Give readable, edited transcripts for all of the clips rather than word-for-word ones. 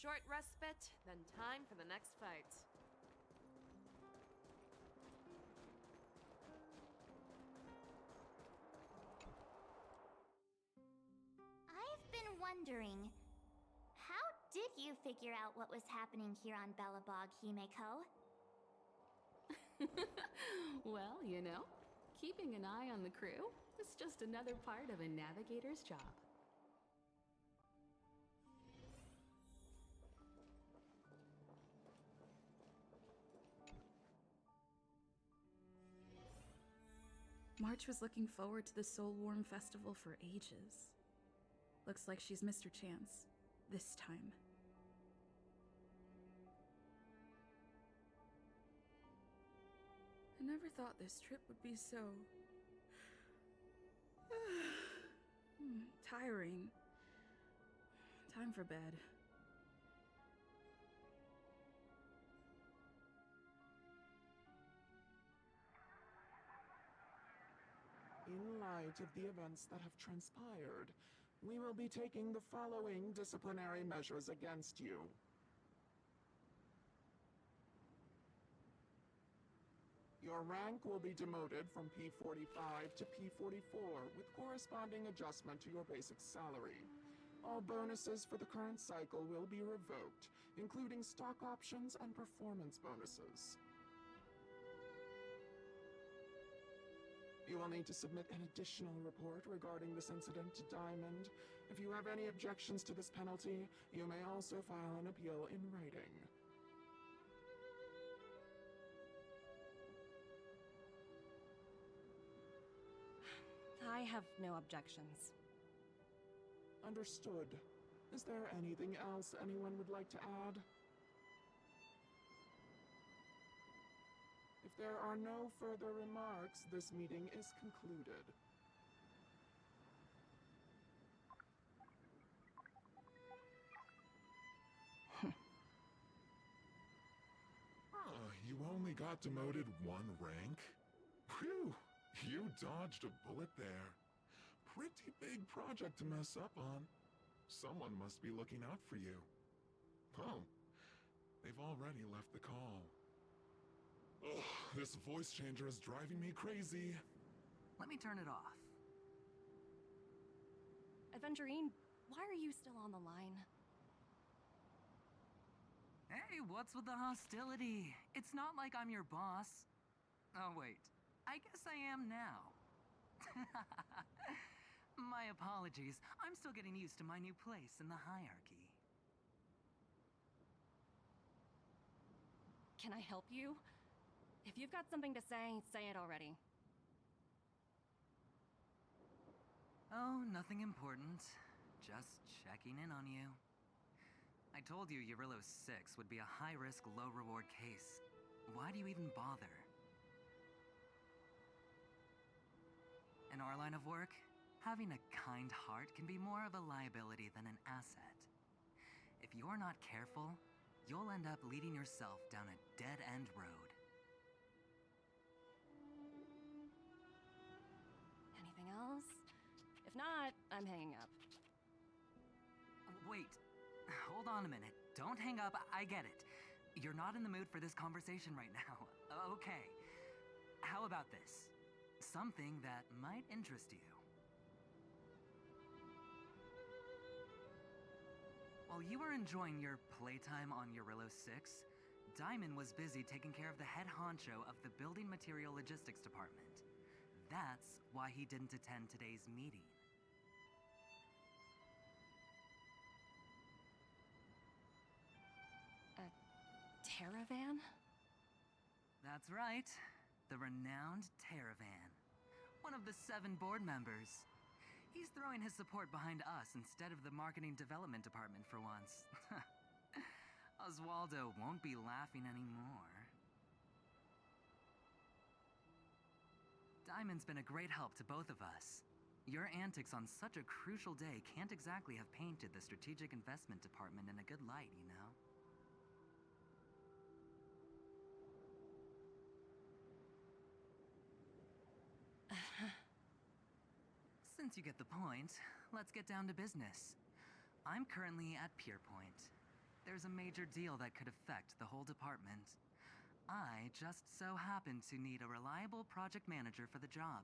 short respite, then time for the next fight. I've been wondering, how did you figure out what was happening here on Belobog, Himeko? Well, you know, keeping an eye on the crew is just another part of a navigator's job. March was looking forward to the Soul Warm Festival for ages. Looks like she's missed her chance. This time. I never thought this trip would be so... tiring. Time for bed. In light of the events that have transpired, we will be taking the following disciplinary measures against you. Your rank will be demoted from P45 to P44 with corresponding adjustment to your basic salary. All bonuses for the current cycle will be revoked, including stock options and performance bonuses. You will need to submit an additional report regarding this incident to Diamond. If you have any objections to this penalty, you may also file an appeal in writing. I have no objections. Understood. Is there anything else anyone would like to add? If there are no further remarks, this meeting is concluded. You only got demoted one rank? Phew, you dodged a bullet there. Pretty big project to mess up on. Someone must be looking out for you. Oh, they've already left the call. Ugh, this voice changer is driving me crazy. Let me turn it off. Aventurine, why are you still on the line? Hey, what's with the hostility? It's not like I'm your boss. Oh, wait. I guess I am now. My apologies. I'm still getting used to my new place in the hierarchy. Can I help you? If you've got something to say it already. Oh, nothing important. Just checking in on you. I told you Eurillo 6 would be a high-risk, low-reward case. Why do you even bother? In our line of work, having a kind heart can be more of a liability than an asset. If you're not careful, you'll end up leading yourself down a dead-end road. Anything else? If not, I'm hanging up. Wait, hold on a minute. Don't hang up, I get it. You're not in the mood for this conversation right now. Okay. How about this? Something that might interest you. While you were enjoying your playtime on Eurillo 6, Diamond was busy taking care of the head honcho of the Building Material Logistics Department. That's why he didn't attend today's meeting. A Terravan? That's right. The renowned Terravan. One of the 7 board members. He's throwing his support behind us instead of the Marketing Development Department for once. Oswaldo won't be laughing anymore. Diamond's been a great help to both of us. Your antics on such a crucial day can't exactly have painted the Strategic Investment Department in a good light, you know? Since you get the point, let's get down to business. I'm currently at Pierpoint. there's a major deal that could affect the whole department. I just so happen to need a reliable project manager for the job.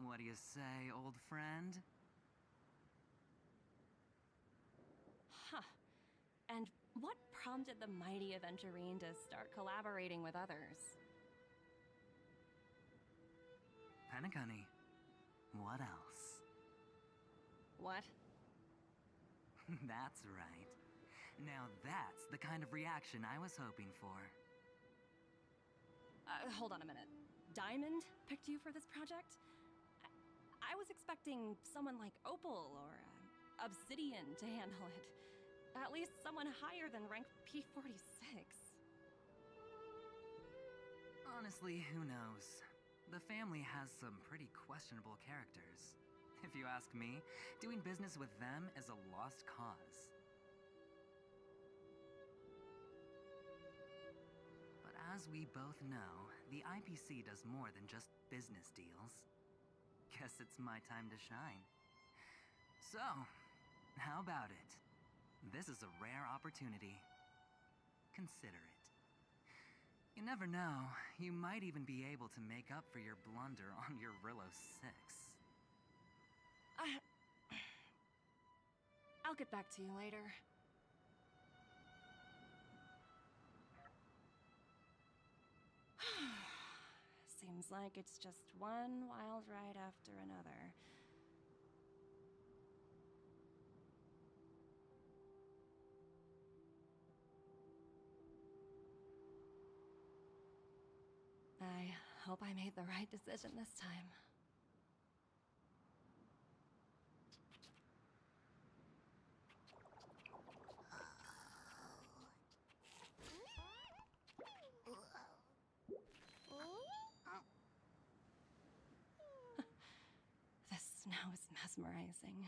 What do you say, old friend? Huh. And what prompted the mighty Aventurine to start collaborating with others? Penacony. What else? What? That's right. Now that's the kind of reaction I was hoping for. Hold on a minute. Diamond picked you for this project? I was expecting someone like Opal or Obsidian to handle it. At least someone higher than rank P46. Honestly, who knows? The family has some pretty questionable characters. If you ask me, doing business with them is a lost cause. But as we both know, the IPC does more than just business deals. Guess it's my time to shine. So, how about it? This is a rare opportunity. Consider it. You never know, you might even be able to make up for your blunder on your Rillo 6. I'll get back to you later. Seems like it's just one wild ride after another. I hope I made the right decision this time. The snow is mesmerizing.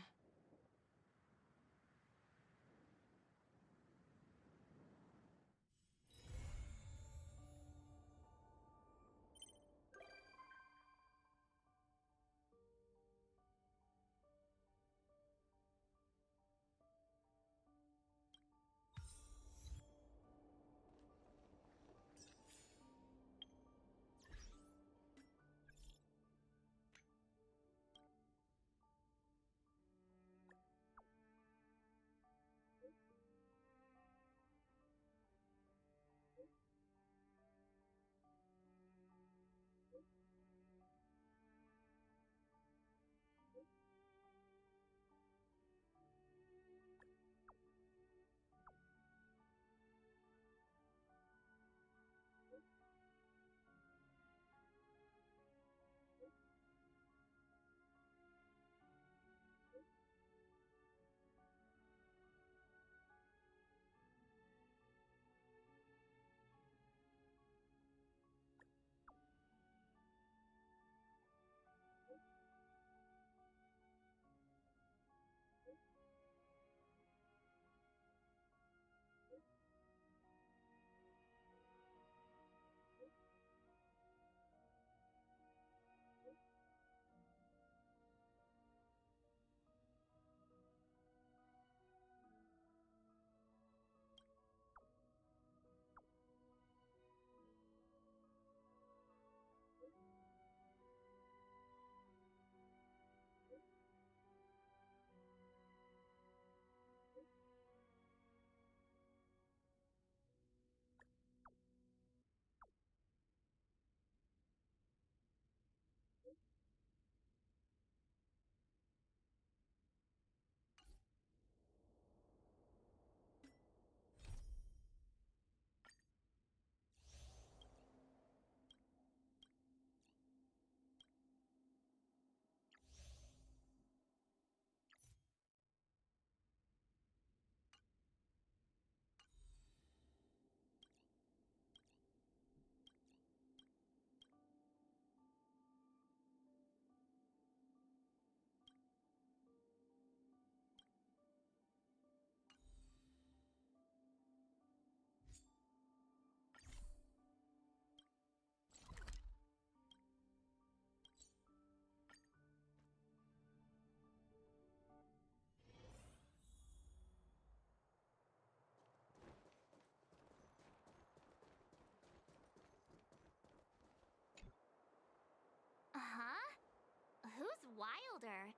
older.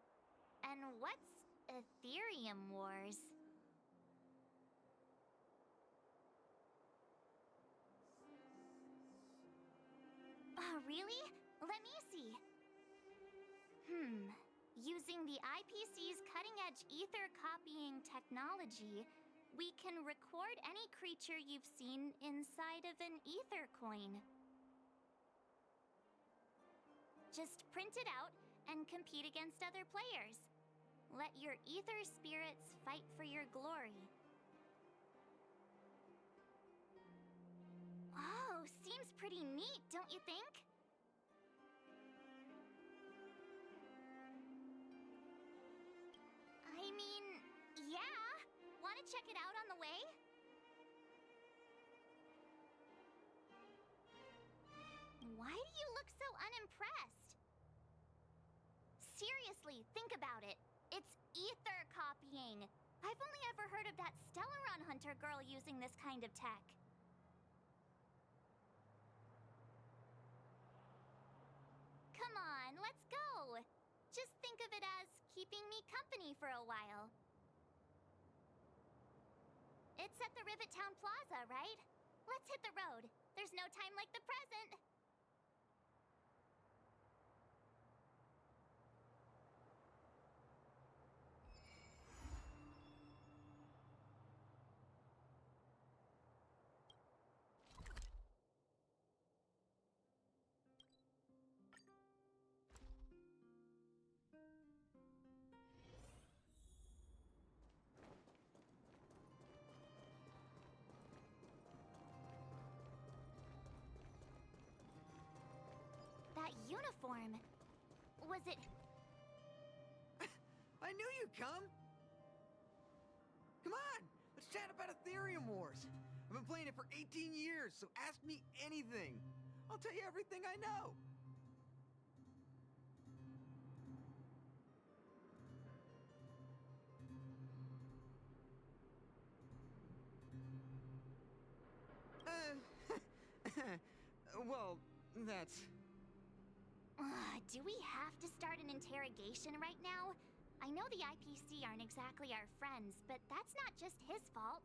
And what's Ethereum Wars? Oh, really? Let me see. Using the IPC's cutting-edge ether copying technology, we can record any creature you've seen inside of an ether coin. Just print it out and compete against other players. Let your ether spirits fight for your glory. Oh, seems pretty neat, don't you think? I mean, yeah. Want to check it out on the way? Why do you look so unimpressed? Seriously, think about it. It's ether copying. I've only ever heard of that Stellaron Hunter girl using this kind of tech. Come on, let's go. Just think of it as keeping me company for a while. It's at the Rivet Town Plaza, right? Let's hit the road. There's no time like the present. That uniform. Was it... I knew you'd come! Come on! Let's chat about Ethereum Wars. I've been playing it for 18 years, so ask me anything. I'll tell you everything I know. Well, that's... do we have to start an interrogation right now? I know the IPC aren't exactly our friends, but that's not just his fault.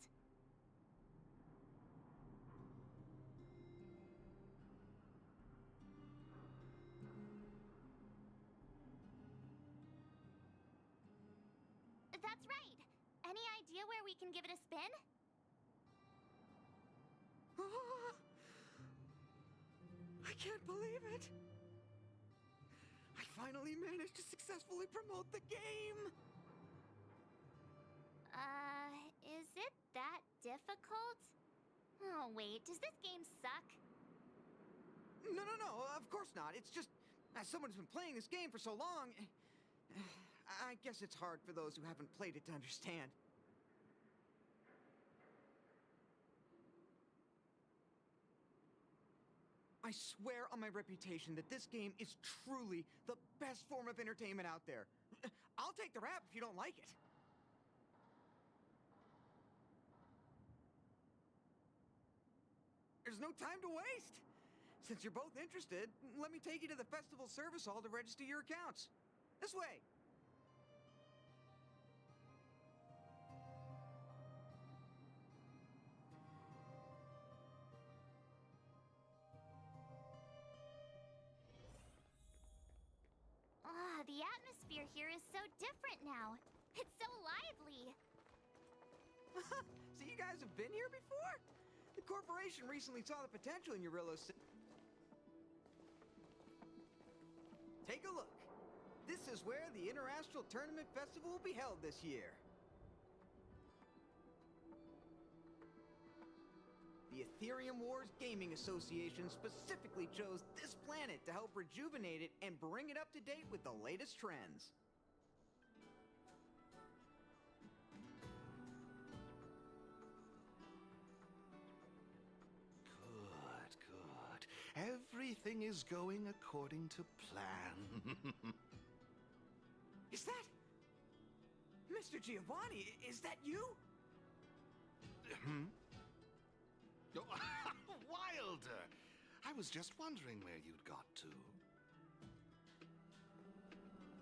That's right. Any idea where we can give it a spin? I can't believe it! I finally managed to successfully promote the game! Is it that difficult? Oh, wait, does this game suck? No, of course not. It's just, as someone who's been playing this game for so long, I guess it's hard for those who haven't played it to understand. I swear on my reputation that this game is truly the best form of entertainment out there. I'll take the rap if you don't like it. There's no time to waste. Since you're both interested, let me take you to the festival service hall to register your accounts. This way. The atmosphere here is so different now. It's so lively. So you guys have been here before? The corporation recently saw the potential in Eurillos. Take a look. This is where the Interastral Tournament Festival will be held this year. The Ethereum Wars Gaming Association specifically chose this planet to help rejuvenate it and bring it up to date with the latest trends. Good. Everything is going according to plan. Is that... Mr. Giovanni, is that you? Oh, Wilder! I was just wondering where you'd got to.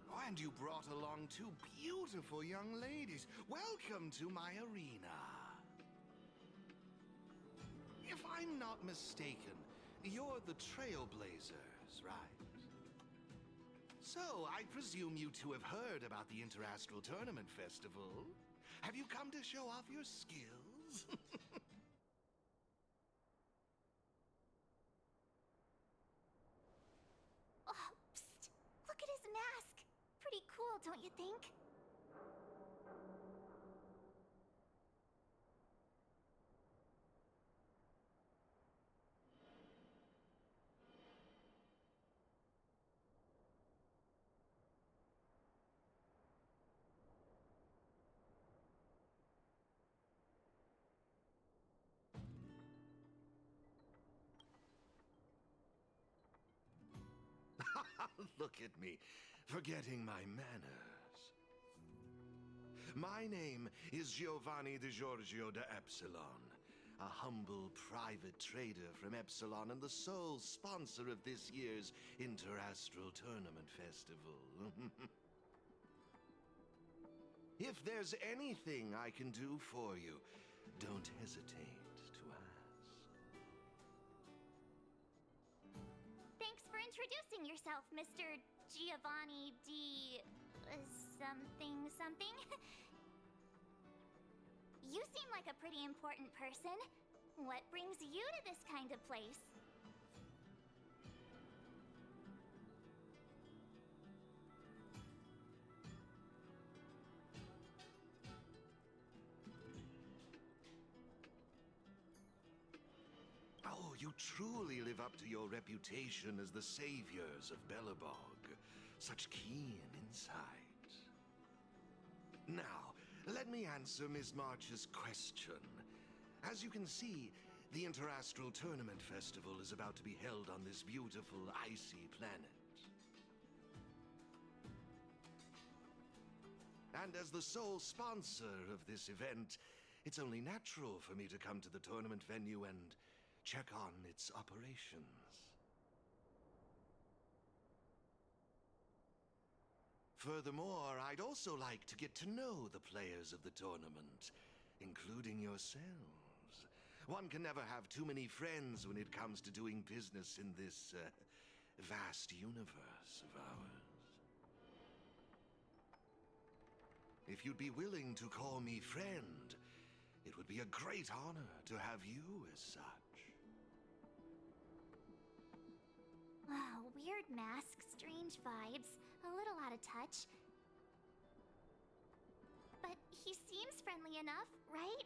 Why, And you brought along two beautiful young ladies. Welcome to my arena. If I'm not mistaken, you're the Trailblazers, right? So, I presume you two have heard about the Interastral Tournament Festival. Have you come to show off your skills? Oh, psst! Look at his mask! Pretty cool, don't you think? Look at me, forgetting my manners. My name is Giovanni Di Giorgio de Epsilon, a humble private trader from Epsilon and the sole sponsor of this year's Interastral Tournament Festival. If there's anything I can do for you, don't hesitate to ask. Thanks for introducing yourself, Mr. Giovanni D. something something. You seem like a pretty important person. What brings you to this kind of place? Oh, you truly live up to your reputation as the saviors of Belobog. Such keen insight. Now, let me answer Ms. March's question. As you can see, the Interastral Tournament Festival is about to be held on this beautiful, icy planet. And as the sole sponsor of this event, it's only natural for me to come to the tournament venue and check on its operations. Furthermore, I'd also like to get to know the players of the tournament, including yourselves. One can never have too many friends when it comes to doing business in this vast universe of ours. If you'd be willing to call me friend, it would be a great honor to have you as such. Oh, weird mask, strange vibes, a little out of touch. But he seems friendly enough, right?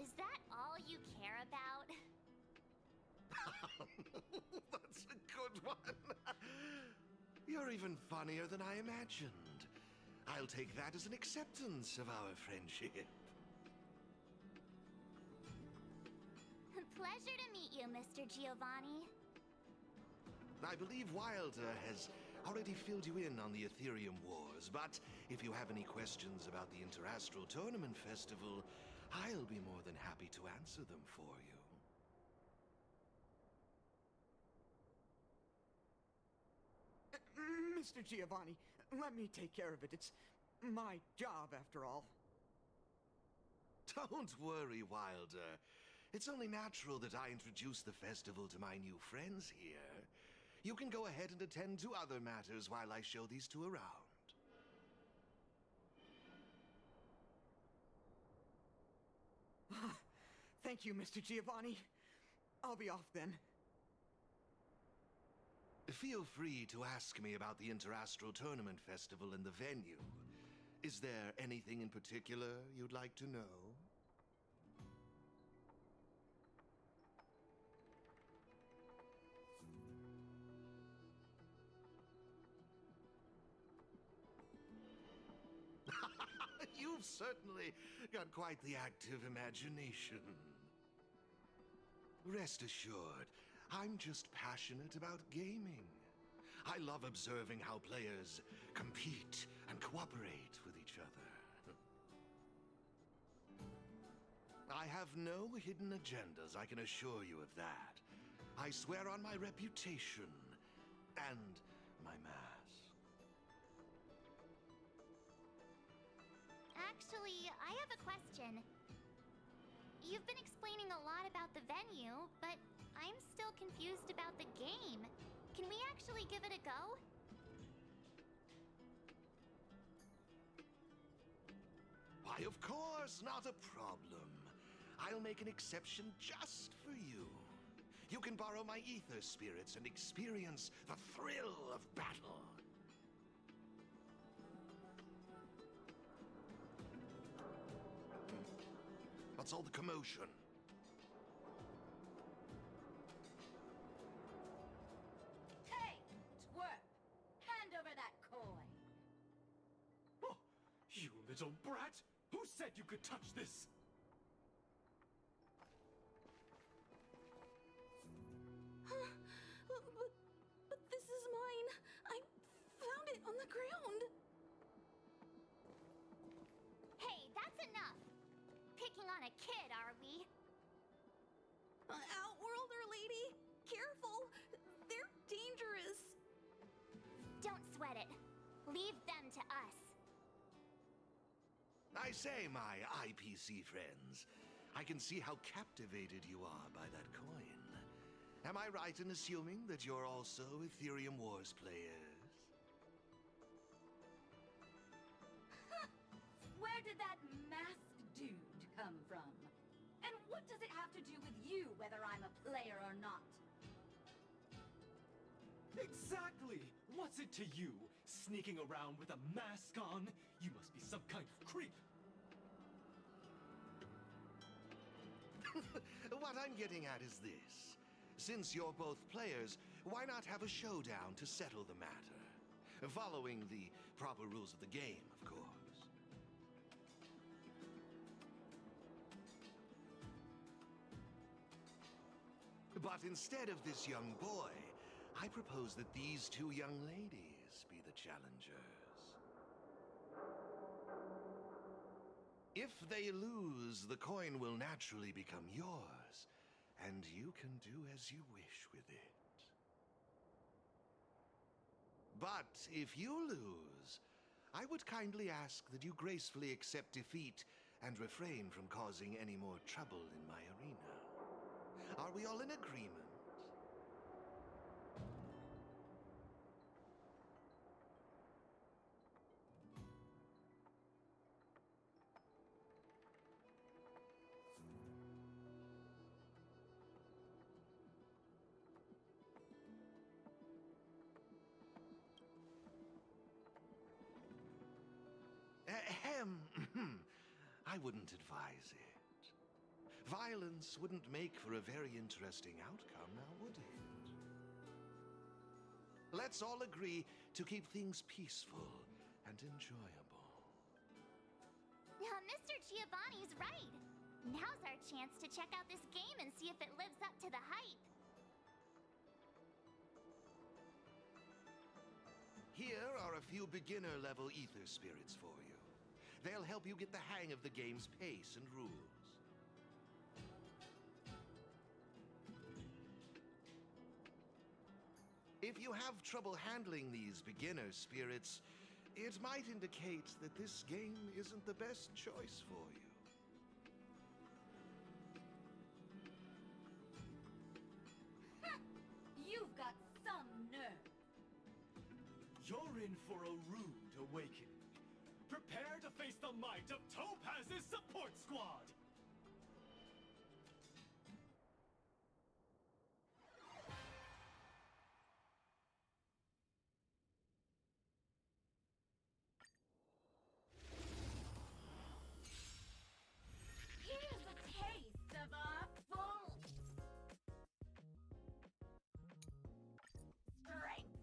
Is that all you care about? That's a good one. You're even funnier than I imagined. I'll take that as an acceptance of our friendship. Pleasure to meet you, Mr. Giovanni. I believe Wilder has already filled you in on the Ethereum Wars, but if you have any questions about the Interastral Tournament Festival, I'll be more than happy to answer them for you. Mr. Giovanni, let me take care of it. It's my job, after all. Don't worry, Wilder. It's only natural that I introduce the festival to my new friends here. You can go ahead and attend to other matters while I show these two around. Thank you, Mr. Giovanni. I'll be off then. Feel free to ask me about the Interastral Tournament Festival and the venue. Is there anything in particular you'd like to know? You've certainly got quite the active imagination. Rest assured, I'm just passionate about gaming. I love observing how players compete and cooperate with each other. I have no hidden agendas, I can assure you of that. I swear on my reputation and my mask. Actually, I have a question. You've been explaining a lot about the venue, but I'm still confused about the game. Can we actually give it a go? Why, of course, not a problem. I'll make an exception just for you. You can borrow my ether spirits and experience the thrill of battle. What's all the commotion? Hey, twerp! Hand over that coin! Oh, you little brat! Who said you could touch this? But this is mine. I found it on the ground. Hey, that's enough! Picking on a kid, are we? Outworlder lady, careful. They're dangerous. Don't sweat it. Leave them to us. I say, my IPC friends, I can see how captivated you are by that coin. Am I right in assuming that you're also Ethereum Wars players? Where did that masked dude come from? And what does it have to do with you, whether I'm a player or not? Exactly! What's it to you? Sneaking around with a mask on? You must be some kind of creep. What I'm getting at is this. Since you're both players, why not have a showdown to settle the matter? Following the proper rules of the game, of course. But instead of this young boy, I propose that these two young ladies be the challengers. If they lose, the coin will naturally become yours, and you can do as you wish with it. But if you lose, I would kindly ask that you gracefully accept defeat and refrain from causing any more trouble in my arena. Are we all in agreement? Ahem. I wouldn't advise it. Violence wouldn't make for a very interesting outcome, now would it? Let's all agree to keep things peaceful and enjoyable. Mr. Giovanni's right. Now's our chance to check out this game and see if it lives up to the hype. Here are a few beginner-level ether spirits for you. They'll help you get the hang of the game's pace and rules. If you have trouble handling these beginner spirits, it might indicate that this game isn't the best choice for you. You've got some nerve. You're in for a rude awakening. Prepare to face the might of Topaz's support squad! Here's a taste of our full strength.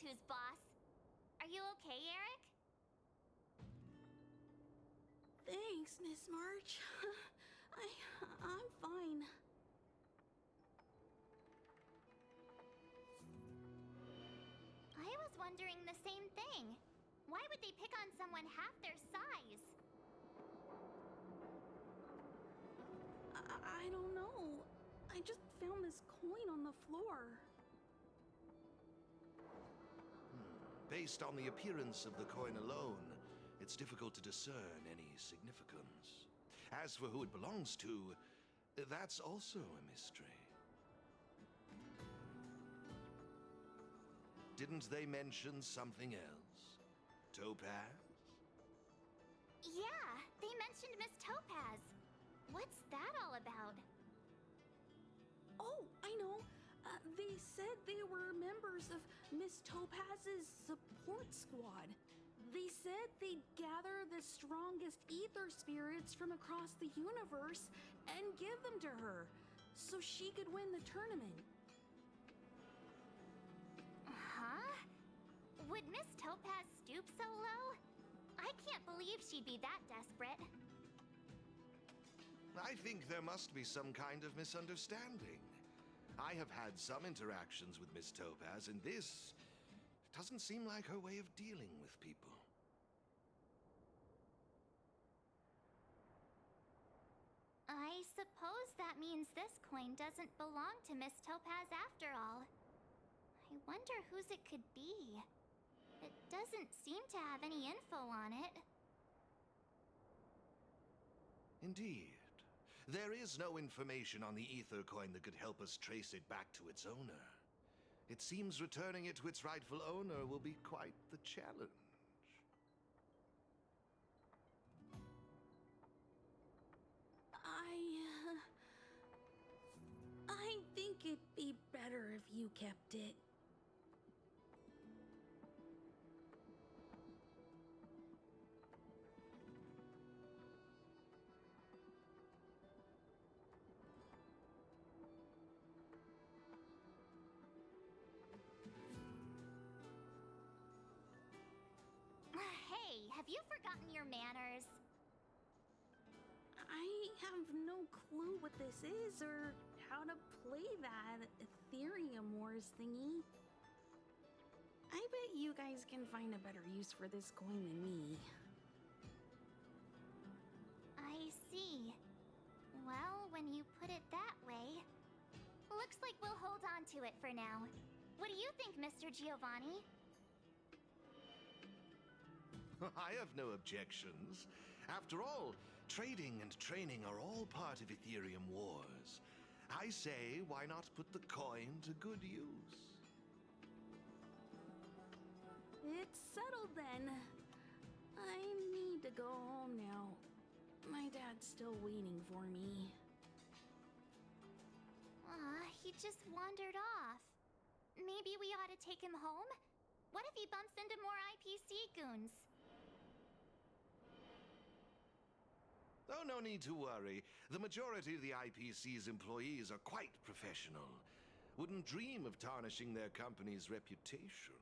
who's boss. Are you okay, Eric? Thanks, Miss March. I'm fine. I was wondering the same thing. Why would they pick on someone half their size? I don't know. I just found this coin on the floor. Based on the appearance of the coin alone, it's difficult to discern any significance. As for who it belongs to, that's also a mystery. Didn't they mention something else? Topaz? Yeah, they mentioned Miss Topaz. What's that all about? Oh, I know. They said they were members of Miss Topaz's support squad. They said they'd gather the strongest ether spirits from across the universe and give them to her so she could win the tournament. Huh? Would Miss Topaz stoop so low? I can't believe she'd be that desperate. I think there must be some kind of misunderstanding. I have had some interactions with Miss Topaz, and this doesn't seem like her way of dealing with people. I suppose that means this coin doesn't belong to Miss Topaz after all. I wonder whose it could be. It doesn't seem to have any info on it. Indeed. There is no information on the ether coin that could help us trace it back to its owner. It seems returning it to its rightful owner will be quite the challenge. I think it'd be better if you kept it. Hey, have you forgotten your manners? I have no clue what this is or how to play that Ethereum Wars thingy. I bet you guys can find a better use for this coin than me. I see. Well, when you put it that way, looks like we'll hold on to it for now. What do you think, Mr. Giovanni? I have no objections. After all, trading and training are all part of Ethereum Wars. I say, why not put the coin to good use? It's settled then. I need to go home now. My dad's still waiting for me. He just wandered off. Maybe we ought to take him home? What if he bumps into more IPC goons? Oh, no need to worry. The majority of the IPC's employees are quite professional. Wouldn't dream of tarnishing their company's reputation.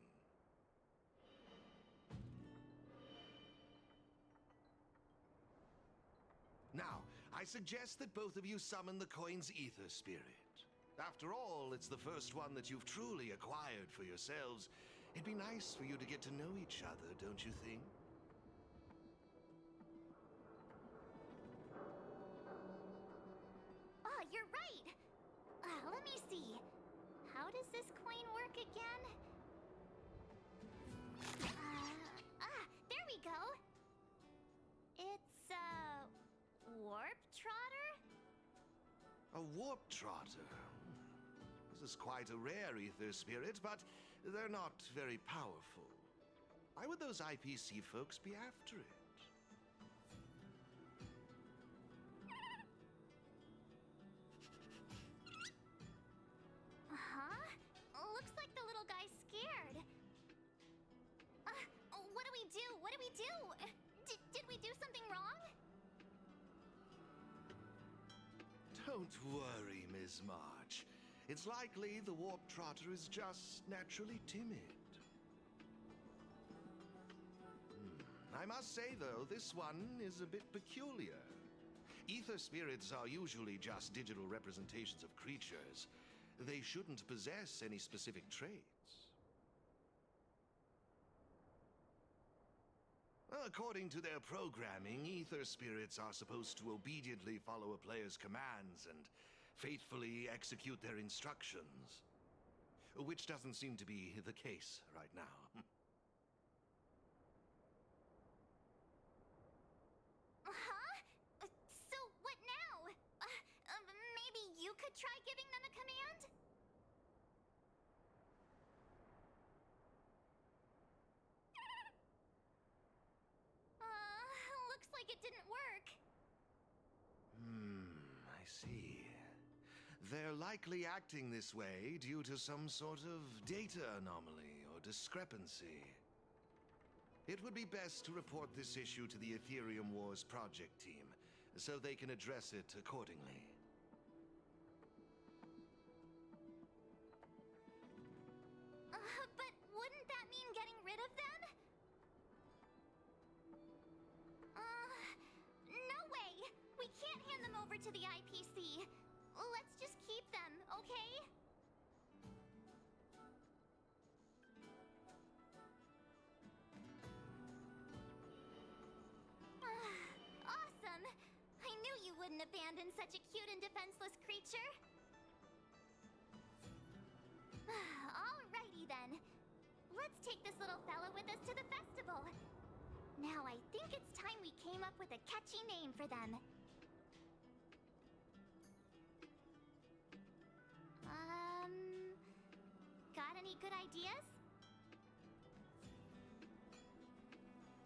Now, I suggest that both of you summon the coin's ether spirit. After all, it's the first one that you've truly acquired for yourselves. It'd be nice for you to get to know each other, don't you think? Oh, you're right! Let me see. How does this coin work again? There we go! It's a warp trotter? A warp trotter. This is quite a rare ether spirit, but they're not very powerful. Why would those IPC folks be after it? Looks like the little guy's scared. What do we do? What do we do? Did we do something wrong? Don't worry, Ms. March. It's likely the warp trotter is just naturally timid. I must say, though, this one is a bit peculiar. Ether spirits are usually just digital representations of creatures. They shouldn't possess any specific traits. According to their programming, ether spirits are supposed to obediently follow a player's commands and faithfully execute their instructions. Which doesn't seem to be the case right now. Huh? So what now? Maybe you could try giving them a command? Looks like it didn't work. I see. They're likely acting this way due to some sort of data anomaly or discrepancy. It would be best to report this issue to the Ethereum Wars project team, so they can address it accordingly. But wouldn't that mean getting rid of them? No way! We can't hand them over to the IPC. Let's just keep them, okay? Awesome! I knew you wouldn't abandon such a cute and defenseless creature. Alrighty then. Let's take this little fella with us to the festival. Now I think it's time we came up with a catchy name for them. Got any good ideas?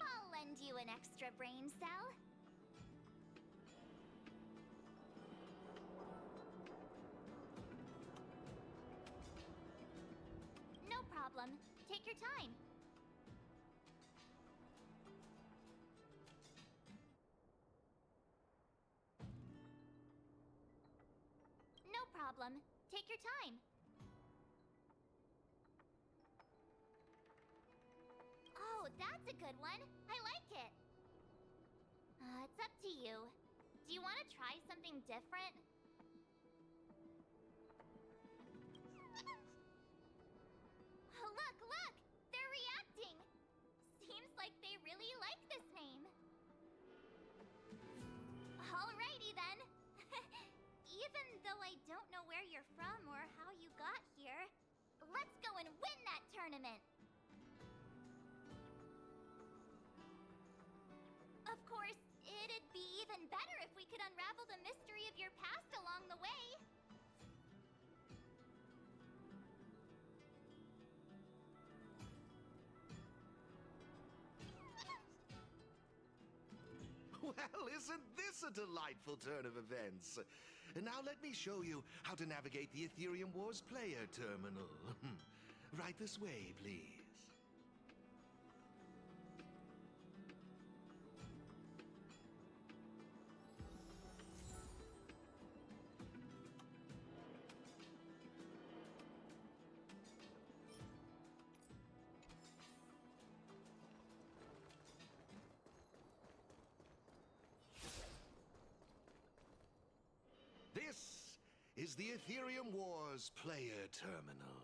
I'll lend you an extra brain cell. No problem. Take your time. No problem. Take your time. Oh, that's a good one. I like it. It's up to you. Do you want to try something different? Look, look! They're reacting! Seems like they really like this name. Alrighty then. Even though I don't know where you're from or how you got here, let's go and win that tournament! Of course, it'd be even better if we could unravel the mystery of your past along the way. Well, isn't this a delightful turn of events? Now let me show you how to navigate the Ethereum Wars player terminal. Right this way, please. This is the Ethereum Wars player terminal.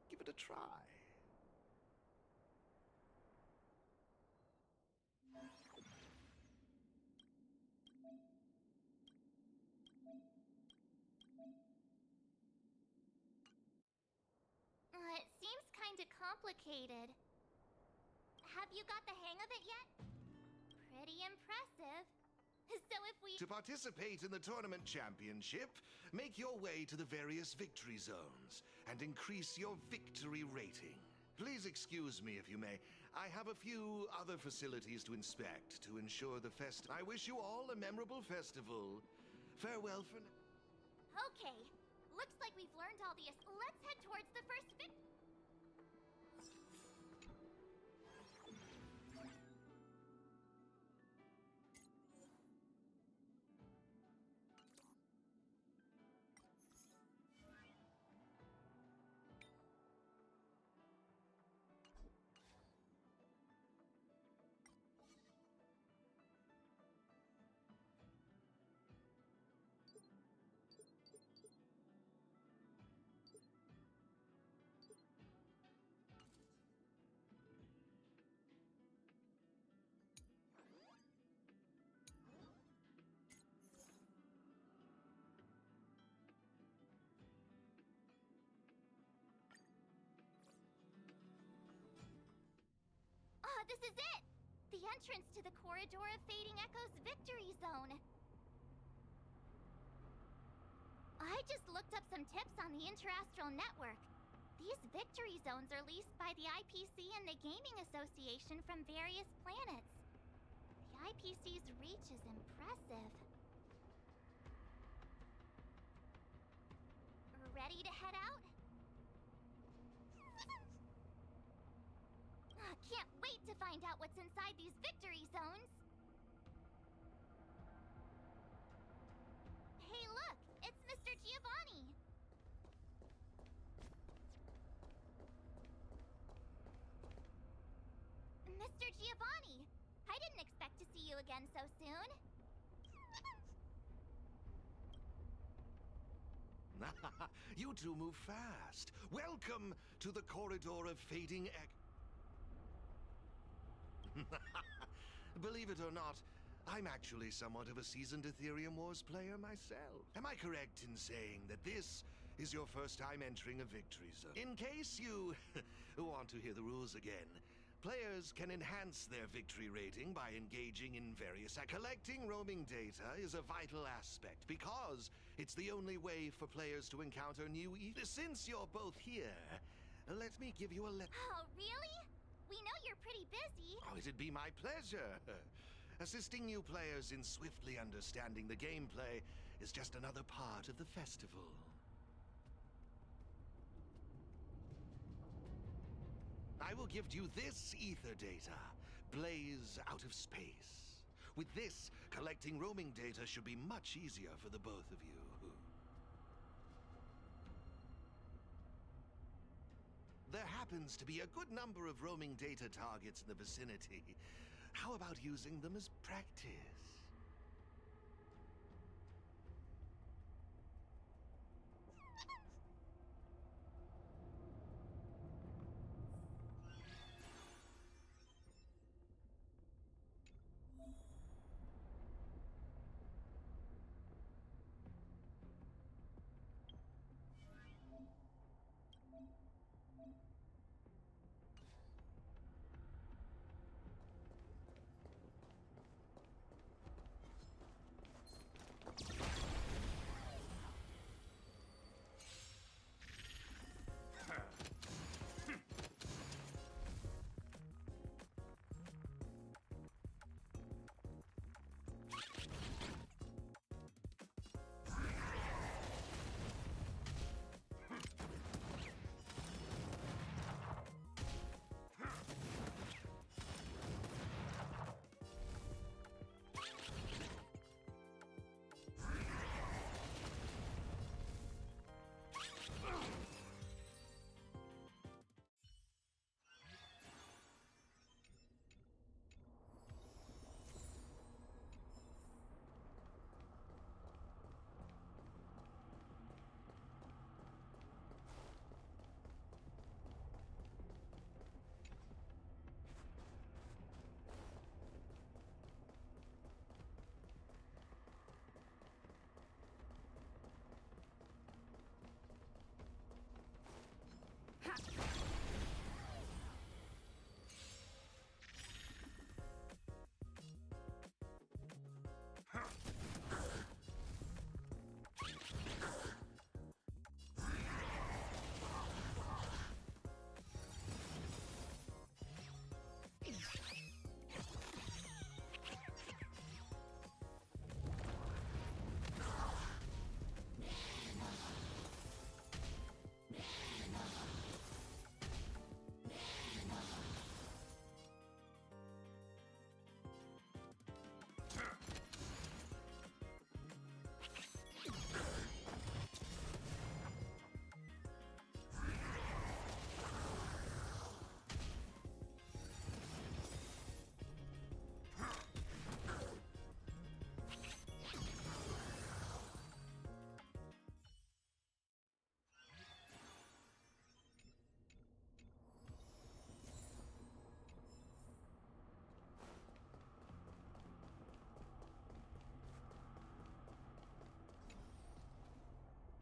Give it a try. It seems kinda complicated. Have you got the hang of it yet? Pretty impressive. So if we... To participate in the tournament championship, make your way to the various victory zones and increase your victory rating. Please excuse me if you may. I have a few other facilities to inspect to ensure the I wish you all a memorable festival. Farewell for now. Okay. Looks like we've learned all the... Let's head towards the first this is it! The entrance to the Corridor of Fading Echoes Victory Zone. I just looked up some tips on the Interastral Network. These victory zones are leased by the IPC and the Gaming Association from various planets. The IPC's reach is impressive. Ready to head out? Can't wait to find out what's inside these victory zones! Hey look! It's Mr. Giovanni! Mr. Giovanni! I didn't expect to see you again so soon. You two move fast. Welcome to the Corridor of Fading Believe it or not, I'm actually somewhat of a seasoned Ethereum Wars player myself. Am I correct in saying that this is your first time entering a victory zone? In case you want to hear the rules again, players can enhance their victory rating by engaging in various collecting roaming data is a vital aspect because it's the only way for players to encounter new Since you're both here, let me give you a Oh, really? We know you're pretty busy. Oh, it'd be my pleasure. Assisting new players in swiftly understanding the gameplay is just another part of the festival. I will give you this ether data, Blaze out of space. With this, collecting roaming data should be much easier for the both of you. There happens to be a good number of roaming data targets in the vicinity. How about using them as practice?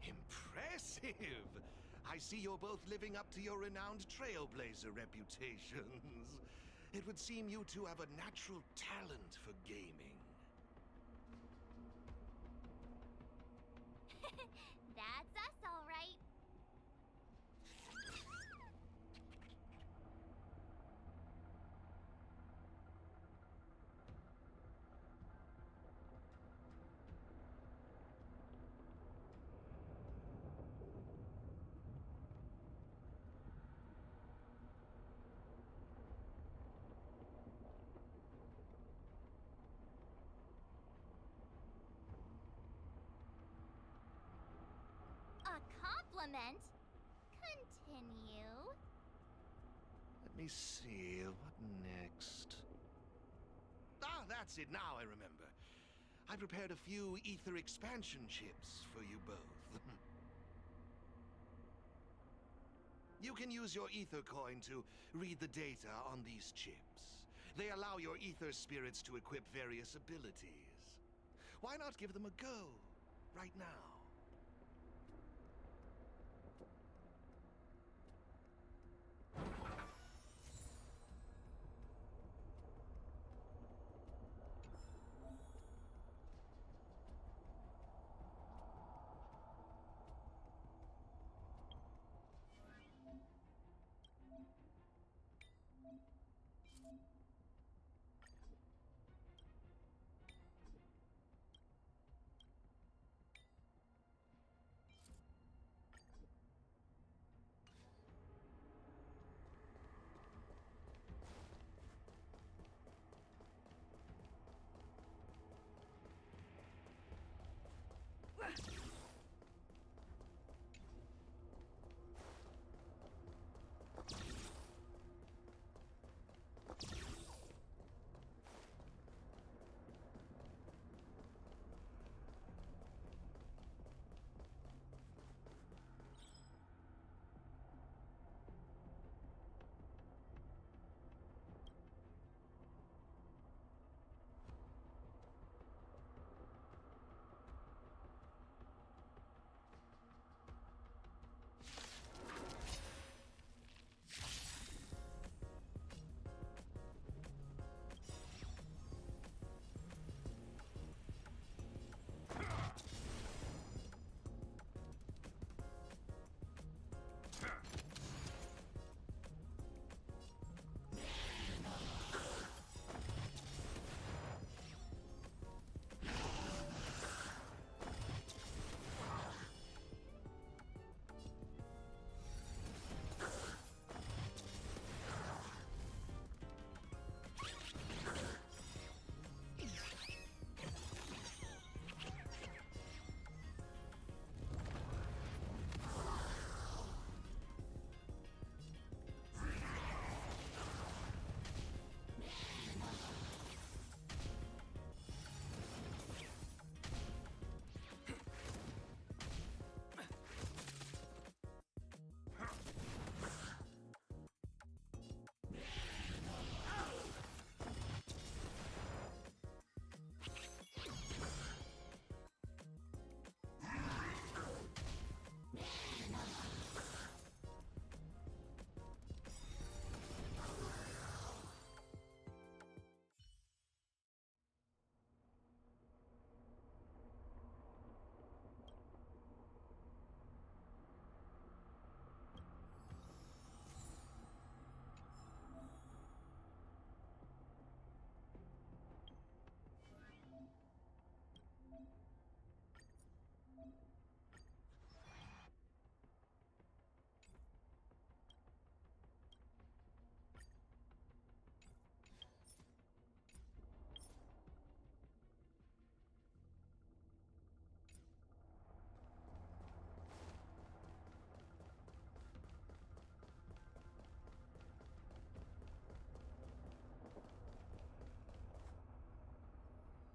Impressive! I see you're both living up to your renowned trailblazer reputations. It would seem you two have a natural talent for gaming. That's us, all right. A compliment? Continue. Let me see, what next? Ah, that's it, now I remember. I prepared a few ether expansion chips for you both. You can use your ether coin to read the data on these chips. They allow your ether spirits to equip various abilities. Why not give them a go, right now?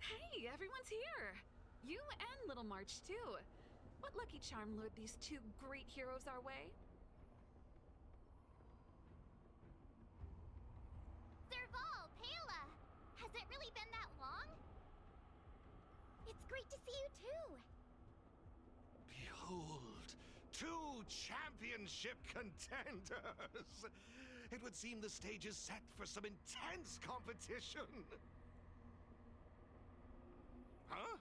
Hey, everyone's here! You and Little March, too. What lucky charm lured these two great heroes our way? Serval, Pela! Has it really been that long? It's great to see you too! Behold, two championship contenders! It would seem the stage is set for some intense competition. Huh?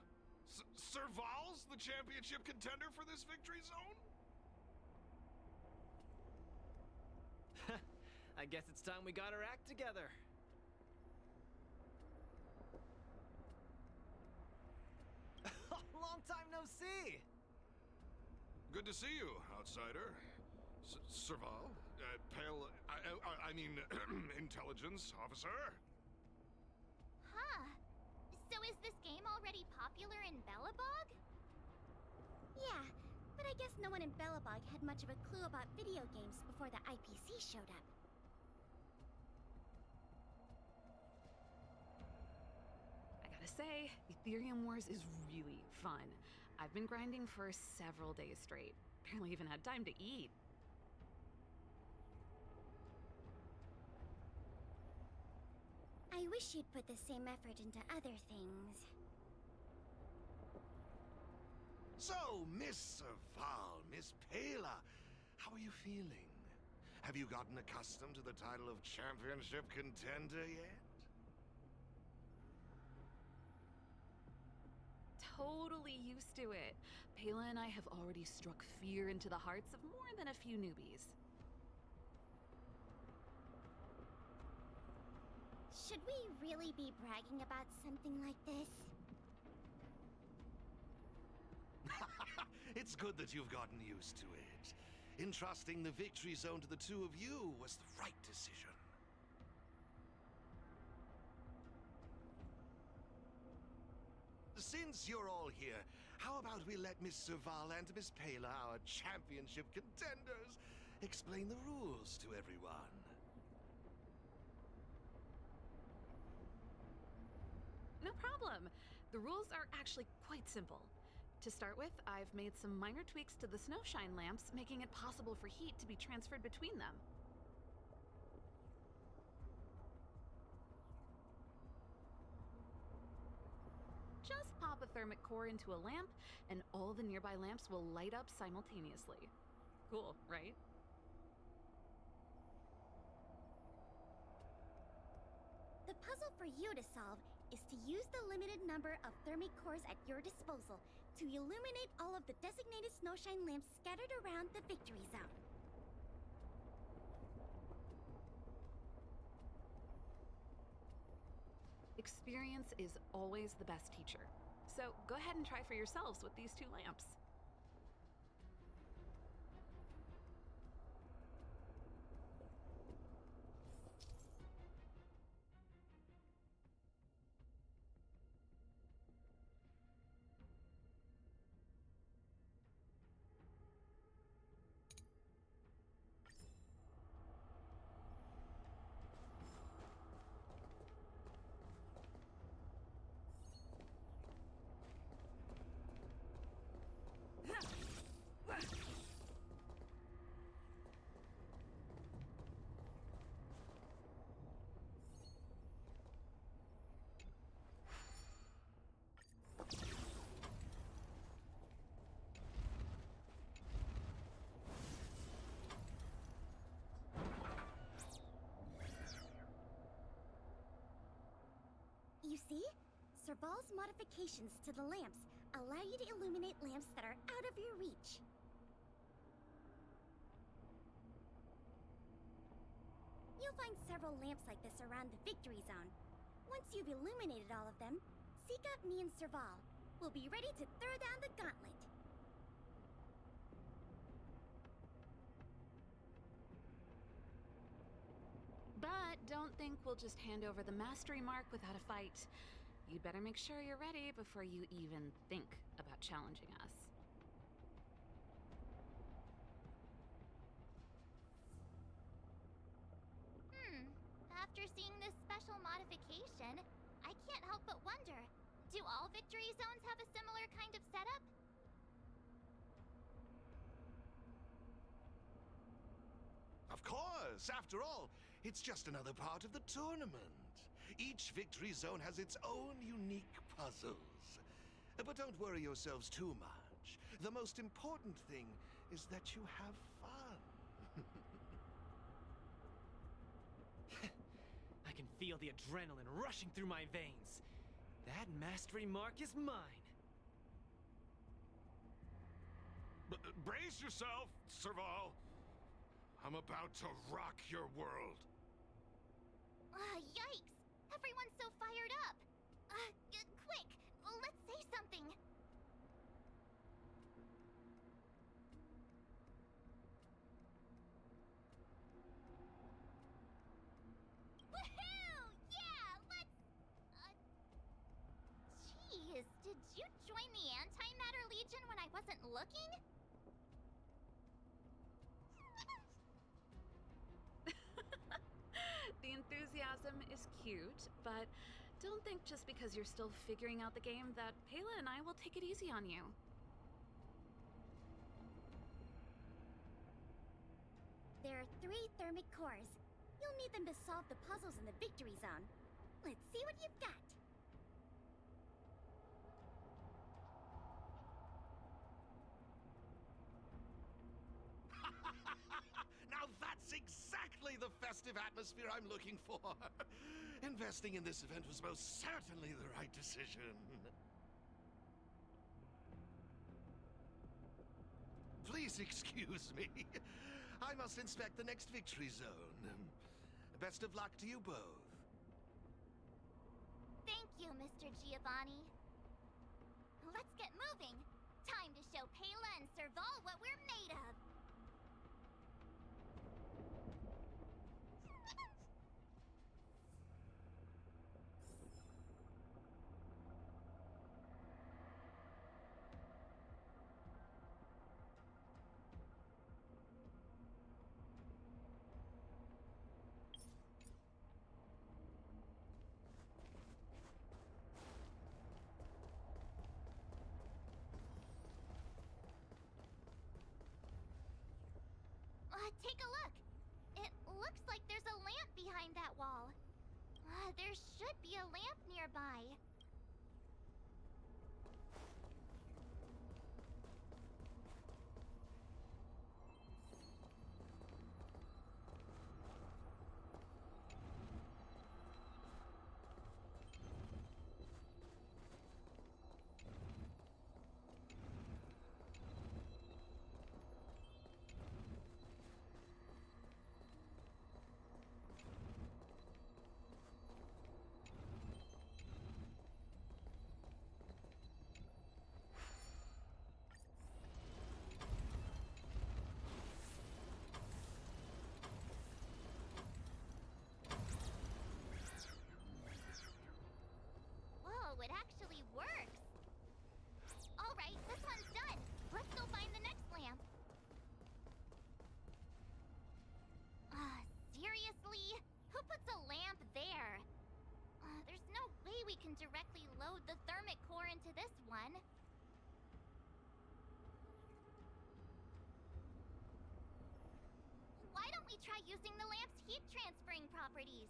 Serval's the championship contender for this victory zone? I guess it's time we got our act together. Long time no see! Good to see you, outsider. Serval? Pale... I mean, intelligence officer? Huh. So is this game already popular in Belobog? Yeah, but I guess no one in Belobog had much of a clue about video games before the IPC showed up. I gotta say, Ethereum Wars is really fun. I've been grinding for several days straight. Barely even had time to eat. I wish you'd put the same effort into other things. So, Miss Serval, Miss Pela, how are you feeling? Have you gotten accustomed to the title of championship contender yet? Totally used to it. Pela and I have already struck fear into the hearts of more than a few newbies. Should we really be bragging about something like this? It's good that you've gotten used to it. Entrusting the victory zone to the two of you was the right decision. Since you're all here, how about we let Miss Serval and Miss Pela, our championship contenders, explain the rules to everyone? No problem. The rules are actually quite simple. To start with, I've made some minor tweaks to the snowshine lamps, making it possible for heat to be transferred between them. Just pop a thermic core into a lamp, and all the nearby lamps will light up simultaneously. Cool, right? The puzzle for you to solve is to use the limited number of thermic cores at your disposal to illuminate all of the designated snowshine lamps scattered around the victory zone. Experience is always the best teacher. So go ahead and try for yourselves with these two lamps. You see? Serval's modifications to the lamps allow you to illuminate lamps that are out of your reach. You'll find several lamps like this around the victory zone. Once you've illuminated all of them, seek out me and Serval. We'll be ready to throw down the gauntlet. But don't think we'll just hand over the mastery mark without a fight. You'd better make sure you're ready before you even think about challenging us. After seeing this special modification, I can't help but wonder, do all victory zones have a similar kind of setup? Of course! After all, it's just another part of the tournament. Each victory zone has its own unique puzzles. But don't worry yourselves too much. The most important thing is that you have fun. feel the adrenaline rushing through my veins. That mastery mark is mine. Brace yourself, Serval. I'm about to rock your world. Yikes! Everyone's so fired up! Quick! Let's say something! Woohoo! Yeah, let's... Jeez, did you join the Antimatter Legion when I wasn't looking? The enthusiasm is cute, but don't think just because you're still figuring out the game that Pela and I will take it easy on you. There are 3 thermic cores. You'll need them to solve the puzzles in the victory zone. Let's see what you've got. Now that's exactly the festive atmosphere I'm looking for. Investing in this event was most certainly the right decision. Please excuse me. I must inspect the next victory zone. Best of luck to you both. Thank you, Mr. Giovanni. Let's get moving. Time to show Pela and Serval what we're made of. Take a look. It looks like there's a lamp behind that wall. There should be a lamp nearby. Whoa, it actually works! Alright, this one's done! Let's go find the next lamp! Seriously? Who puts a lamp there? There's no way we can directly load the thermic core into this one. Why don't we try using the lamp's heat transferring properties?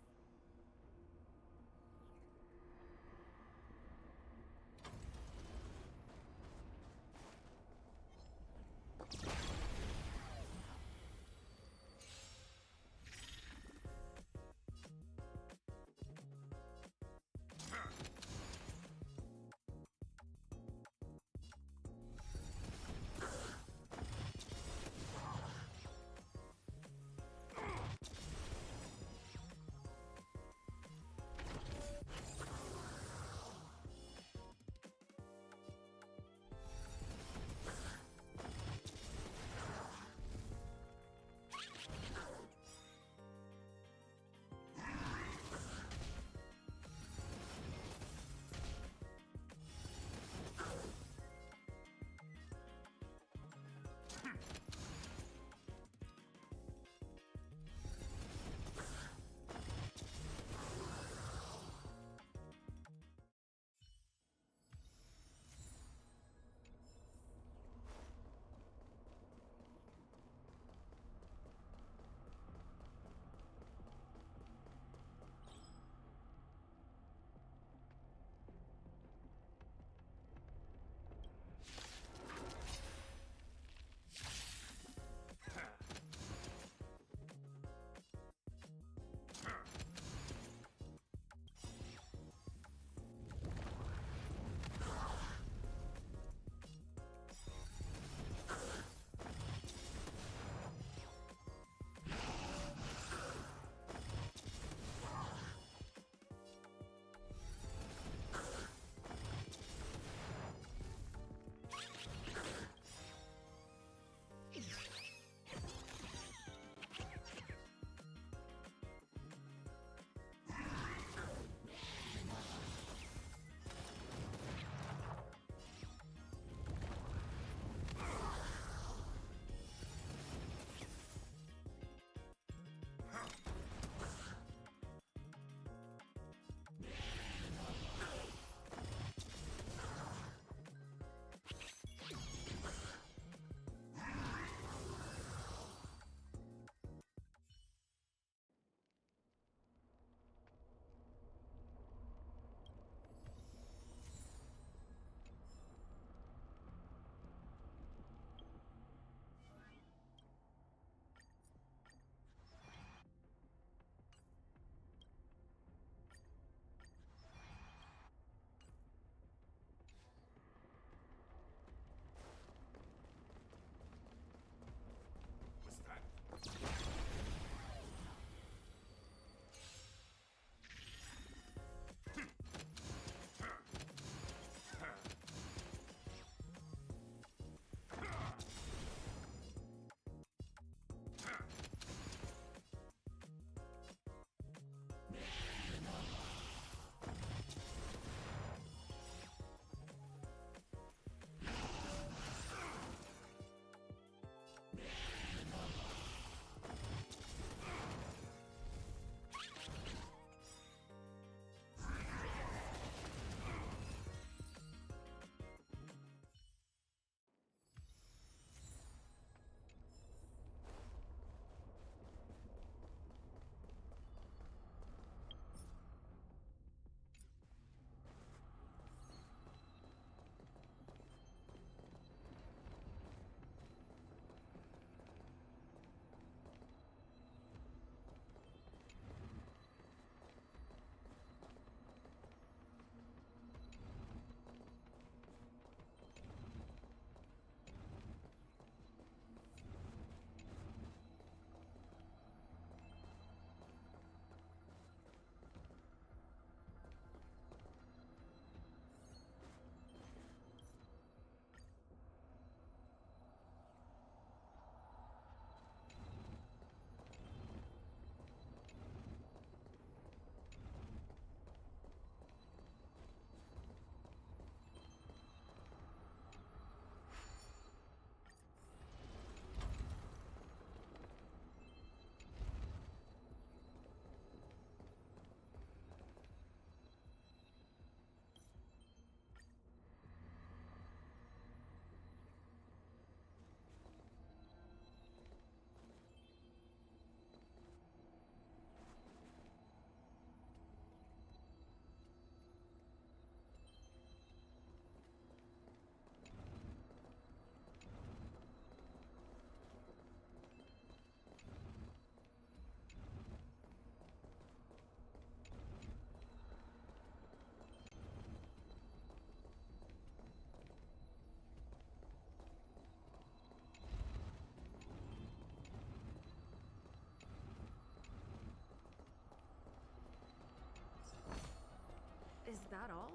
that all?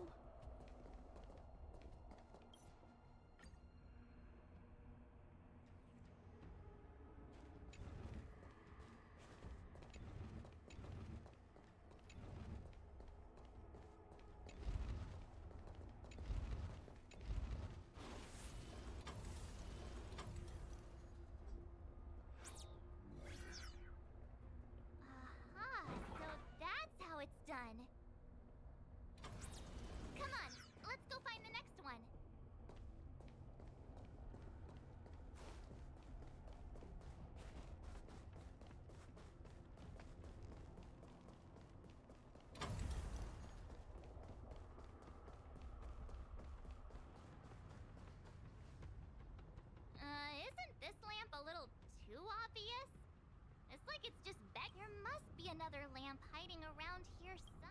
Aha, so that's how it's done. Come on, let's go find the next one. Isn't this lamp a little too obvious? It's like it's just back. There must be another lamp hiding around here some.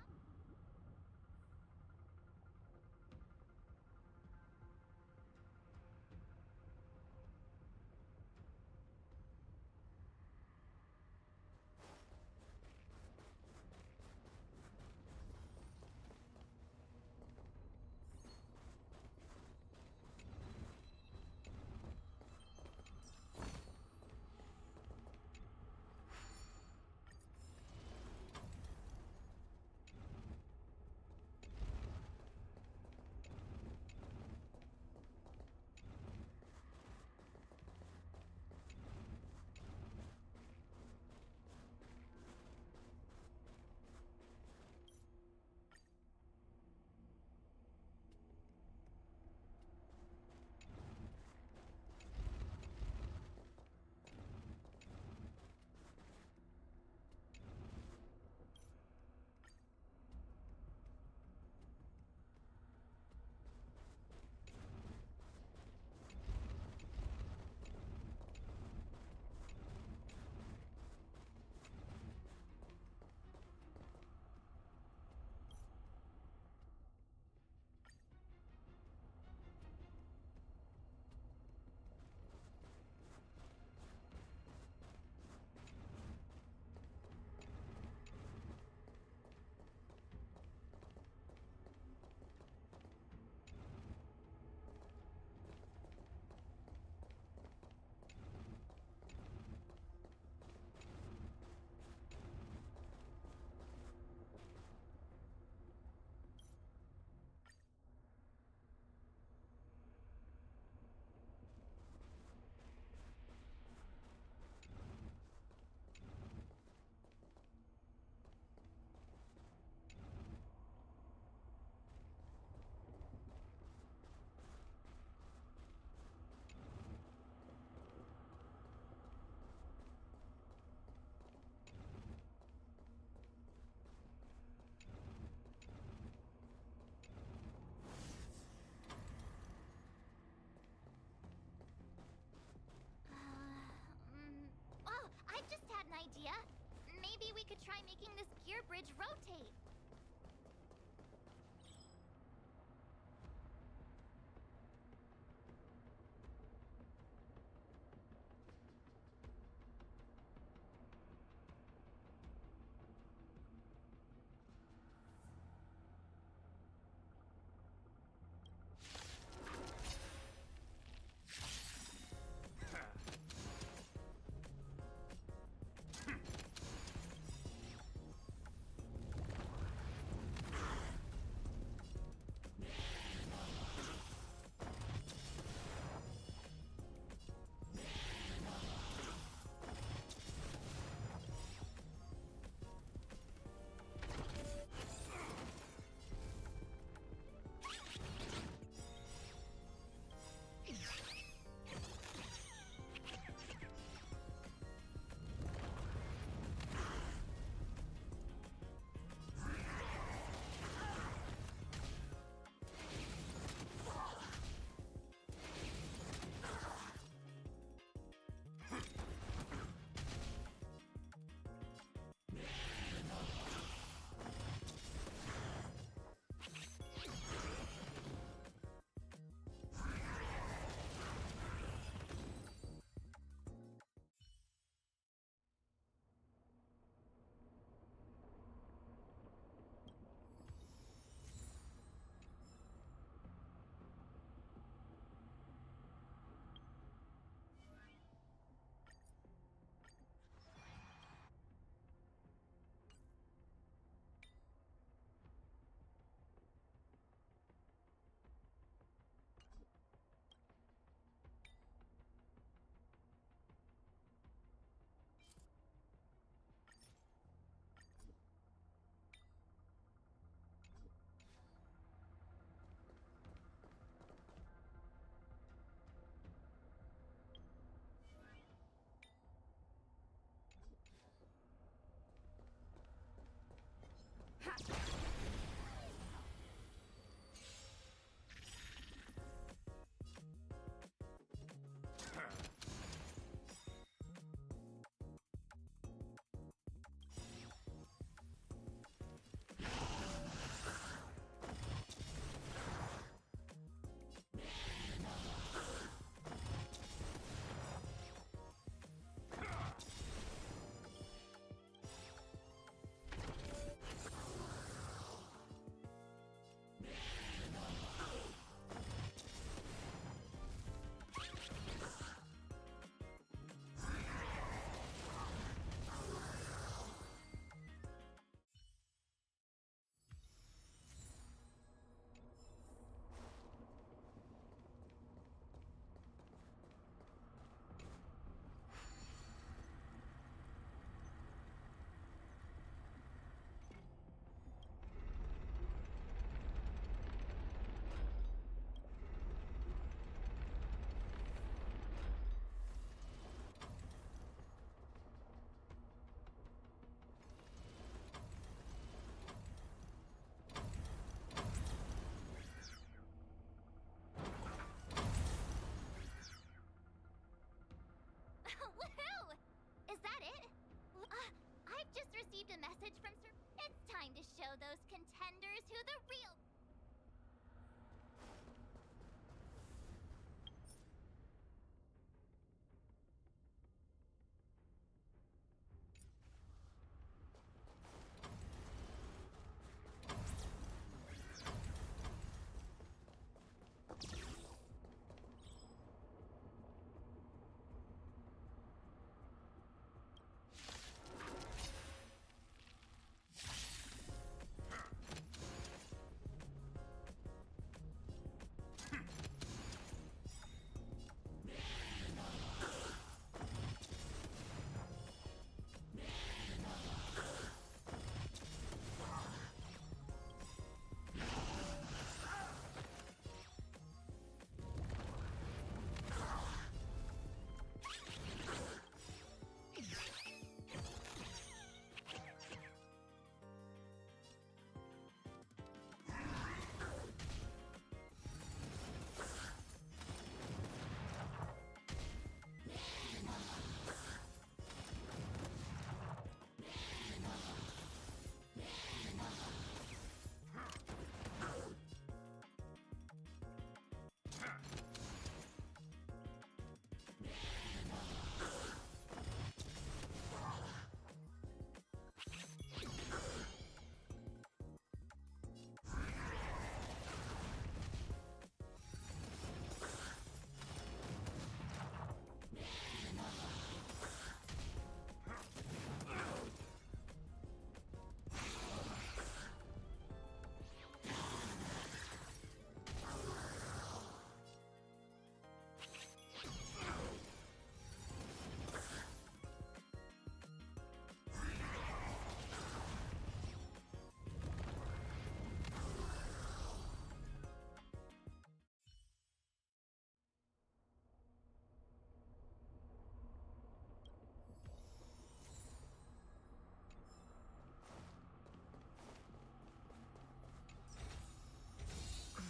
Oh, I just had an idea. Maybe we could try making this gear bridge rotate. Woohoo! Is that it? I've just received a message from Sir. It's time to show those contenders who the real.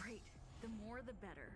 Great. The more the better.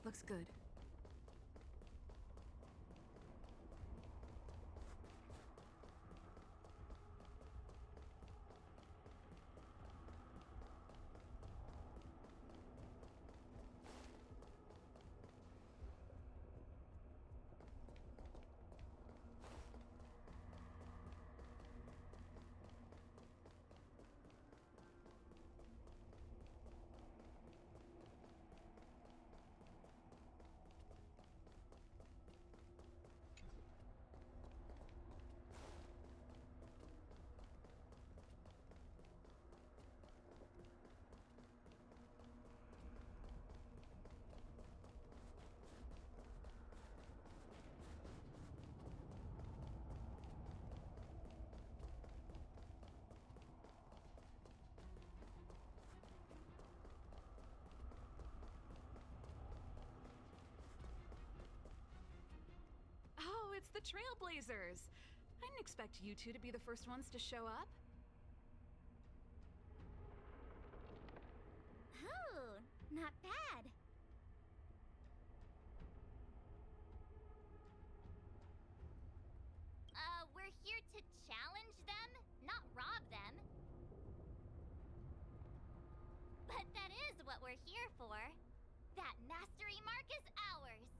Looks good. Oh, it's the Trailblazers! I didn't expect you two to be the first ones to show up. Oh, not bad. We're here to challenge them, not rob them. But that is what we're here for. That mastery mark is ours.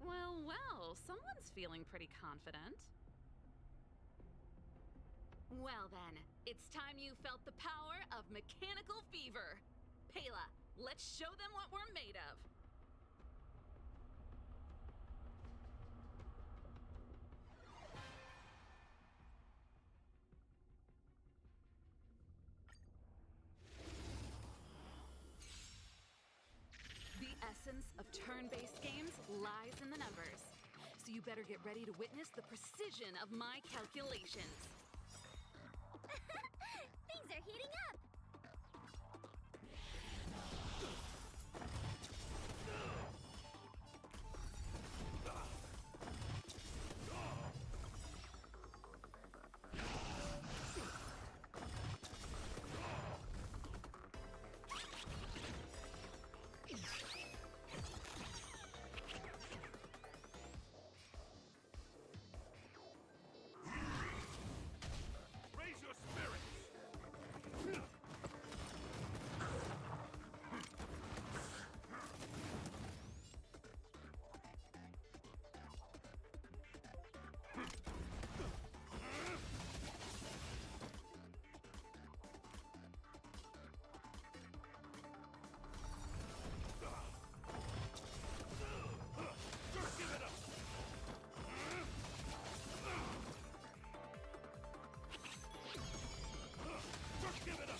Well, well, someone's feeling pretty confident. Well then, it's time you felt the power of mechanical fever. Pela, let's show them what we're made of. essence of turn-based games lies in the numbers. So you better get ready to witness the precision of my calculations. Things are heating up! Raise your spirits! Just give it up! Just give it up!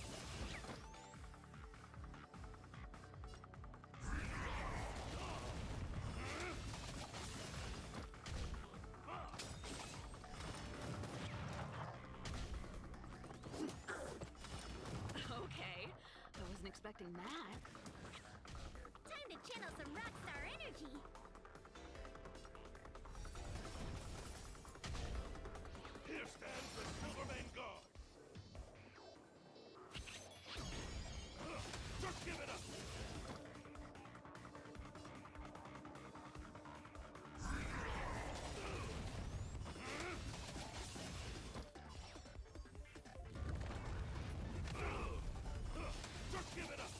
Okay, I wasn't expecting that. Time to channel some rockstar energy! Here stands the Silvermane Guard! Just give it up! Just give it up!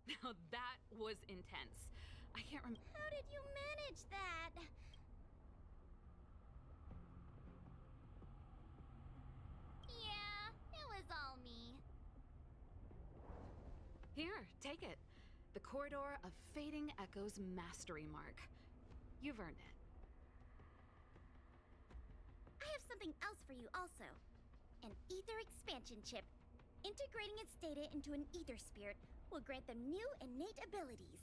Now that was intense. I can't remember. How did you manage that? Yeah, it was all me. Here, take it. The Corridor of Fading Echoes Mastery Mark. You've earned it. I have something else for you also. An ether expansion chip. Integrating its data into an ether spirit will grant them new innate abilities.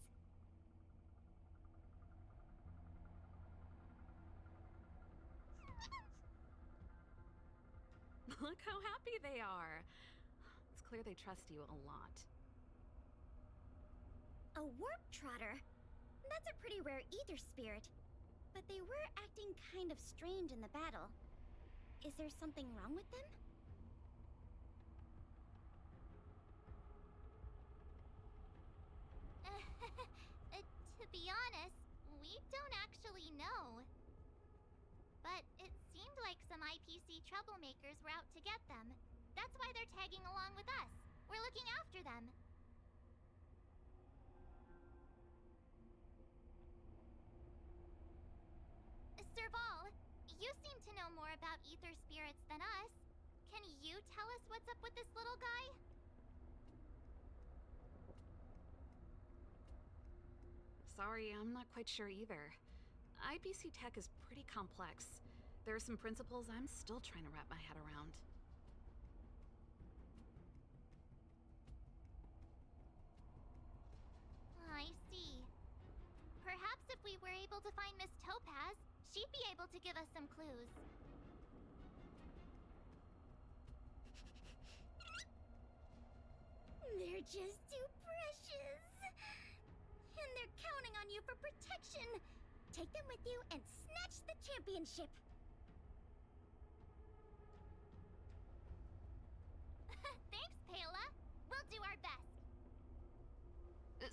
Look how happy they are. It's clear they trust you a lot. A warp trotter? That's a pretty rare ether spirit. But they were acting kind of strange in the battle. Is there something wrong with them? To be honest, we don't actually know. But it seemed like some IPC troublemakers were out to get them. That's why they're tagging along with us. We're looking after them. Serval, you seem to know more about ether spirits than us. Can you tell us what's up with this little guy? Sorry, I'm not quite sure either. IPC tech is pretty complex. There are some principles I'm still trying to wrap my head around. I see. Perhaps if we were able to find Miss Topaz, she'd be able to give us some clues. They're just too precious. And they're counting on you for protection. Take them with you and snatch the championship. Thanks, Paola. We'll do our best.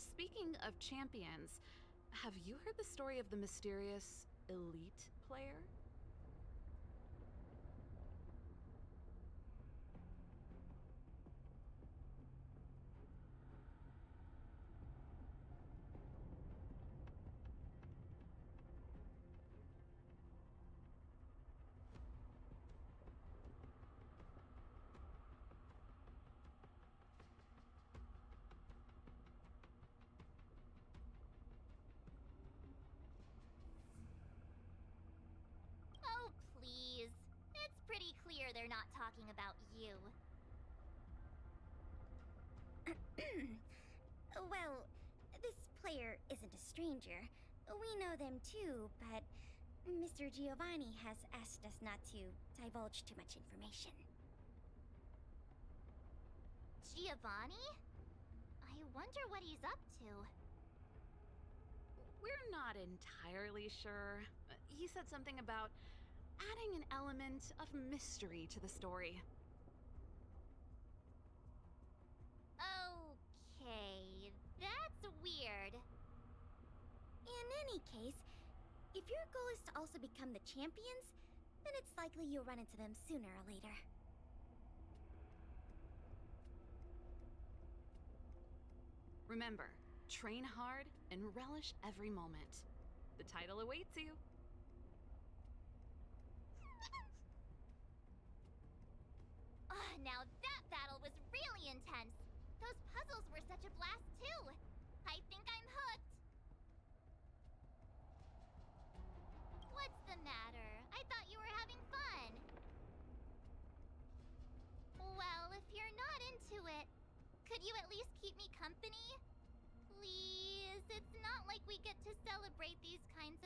Speaking of champions, have you heard the story of the mysterious elite player? Oh, please. It's pretty clear they're not talking about you. Well, this player isn't a stranger. We know them too, but Mr. Giovanni has asked us not to divulge too much information. Giovanni? I wonder what he's up to. We're not entirely sure. He said something about adding an element of mystery to the story. Okay, that's weird. In any case, if your goal is to also become the champions, then it's likely you'll run into them sooner or later. Remember, train hard and relish every moment. The title awaits you. Now that battle was really intense. Those puzzles were such a blast too. I think I'm hooked. What's the matter? I thought you were having fun. Well, if you're not into it, could you at least keep me company? Please, it's not like we get to celebrate these kinds